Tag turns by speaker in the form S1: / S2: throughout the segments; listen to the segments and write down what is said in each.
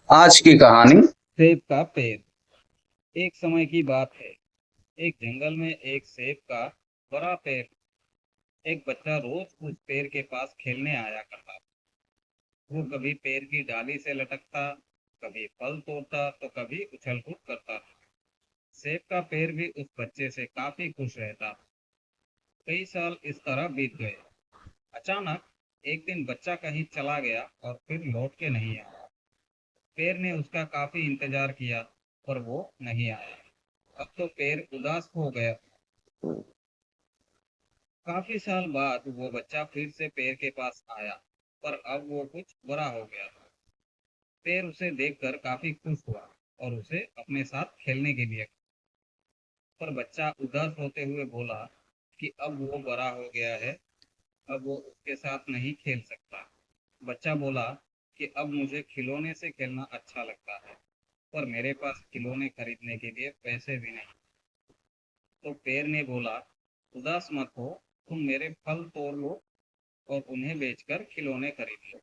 S1: आज की कहानी।
S2: सेब का पेड़। एक समय की बात है। एक जंगल में एक सेब का बड़ा पेड़। एक बच्चा रोज उस पेड़ के पास खेलने आया करता। वो कभी पेड़ की डाली से लटकता, कभी फल तोड़ता तो कभी उछल कूद करता। सेब का पेड़ भी उस बच्चे से काफी खुश रहता। कई साल इस तरह बीत गए। अचानक एक दिन बच्चा कहीं चला गया और फिर लौट के नहीं आया। पेड़ ने उसका काफी इंतजार किया, पर वो नहीं आया। अब तो पेड़ उदास हो गया। काफी साल बाद वो बच्चा फिर से पेड़ के पास आया, पर अब वो कुछ बड़ा हो गया था। पेड़ उसे देखकर काफी खुश हुआ और उसे अपने साथ खेलने के लिए कहा। पर बच्चा उदास होते हुए बोला कि अब वो बड़ा हो गया है, अब वो उसके साथ नहीं खेल सकता। बच्चा बोला कि अब मुझे खिलौने से खेलना अच्छा लगता है, पर मेरे पास खिलौने खरीदने के लिए पैसे भी नहीं। तो पेड़ ने बोला, उदास मत हो, तुम मेरे फल तोड़ लो और उन्हें बेचकर खिलौने खरीद लो।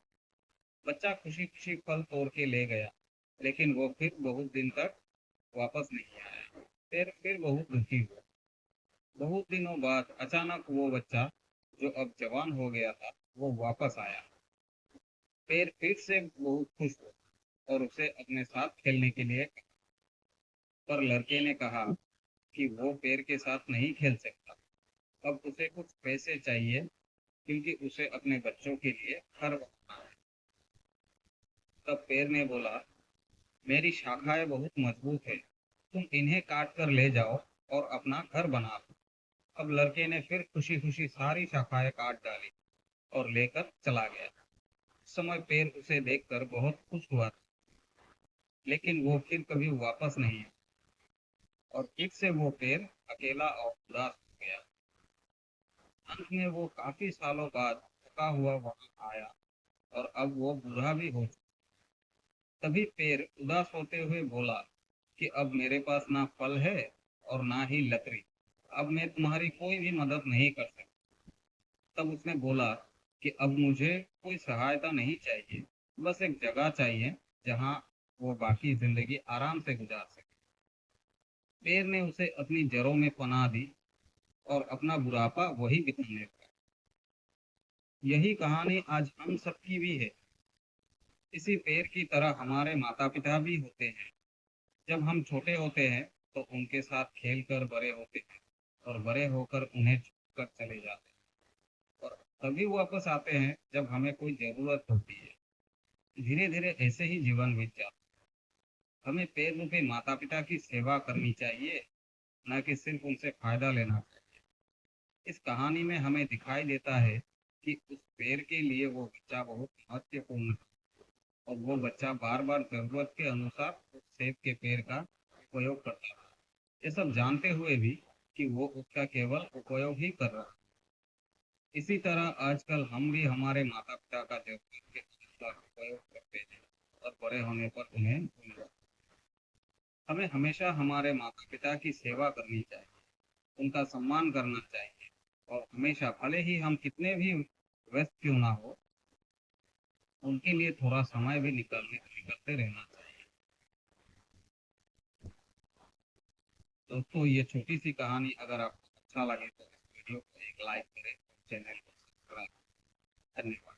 S2: बच्चा खुशी खुशी फल तोड़ के ले गया, लेकिन वो फिर बहुत दिन तक वापस नहीं आया। फिर बहुत दुखी हुआ। बहुत दिनों बाद अचानक वो बच्चा, जो अब जवान हो गया था, वो वापस आया। पेड़ फिर से बहुत खुश हुआ और उसे अपने साथ खेलने के लिए कहा। पर लड़के ने कहा कि वो पेड़ के साथ नहीं खेल सकता। अब उसे कुछ पैसे चाहिए, क्योंकि उसे अपने बच्चों के लिए घर बनाना है। तब पेड़ ने बोला, मेरी शाखाएं बहुत मजबूत है, तुम इन्हें काट कर ले जाओ और अपना घर बना लो। अब लड़के ने फिर खुशी खुशी सारी शाखाएं काट डाली और लेकर चला गया। उस समय पेड़ उसे देखकर बहुत खुश हुआ था, लेकिन वो फिर कभी वापस नहीं आया और फिर से वो पेड़ अकेला और उदास हो गया। अंत में वो काफी सालों बाद थका हुआ वहां आया, और अब वो बूढ़ा भी हो चुका। तभी पेड़ उदास होते हुए बोला कि अब मेरे पास ना फल है और ना ही लकड़ी। अब मैं तुम्हारी कोई भी मदद नहीं कर सकता। तब उसने बोला कि अब मुझे कोई सहायता नहीं चाहिए, बस एक जगह चाहिए जहाँ वो बाकी जिंदगी आराम से गुजार सके। पेड़ ने उसे अपनी जड़ों में पनाह दी और अपना बुढ़ापा वही बिताने लगा। यही कहानी आज हम सबकी भी है। इसी पेड़ की तरह हमारे माता पिता भी होते हैं। जब हम छोटे होते हैं तो उनके साथ खेल कर बड़े होते हैं, और बड़े होकर उन्हें छोड़ कर चले जाते हैं, और तभी वापस आते हैं जब हमें कोई जरूरत होती है। धीरे धीरे ऐसे ही जीवन बीत जाता है। हमें पेड़ रूपी माता पिता की सेवा करनी चाहिए, न कि सिर्फ उनसे फायदा लेना चाहिए। इस कहानी में हमें दिखाई देता है कि उस पेड़ के लिए वो बच्चा बहुत महत्वपूर्ण है, और वो बच्चा बार बार जरूरत के अनुसार उस सेब के पेड़ का उपयोग करता था, ये सब जानते हुए भी कि वो उसका केवल उपयोग ही कर रहा है। इसी तरह आजकल हम भी हमारे माता पिता का जरूरत के अनुसार उपयोग करते हैं, और बड़े होने पर उन्हें भूल जाते हैं। हमें हमेशा हमारे माता पिता की सेवा करनी चाहिए, उनका सम्मान करना चाहिए, और हमेशा भले ही हम कितने भी व्यस्त क्यों ना हो, उनके लिए थोड़ा समय भी निकलते रहना चाहिए। दोस्तों, ये छोटी सी कहानी अगर आपको अच्छा लगे तो इस वीडियो को एक लाइक करें, चैनल को सब्सक्राइब। धन्यवाद।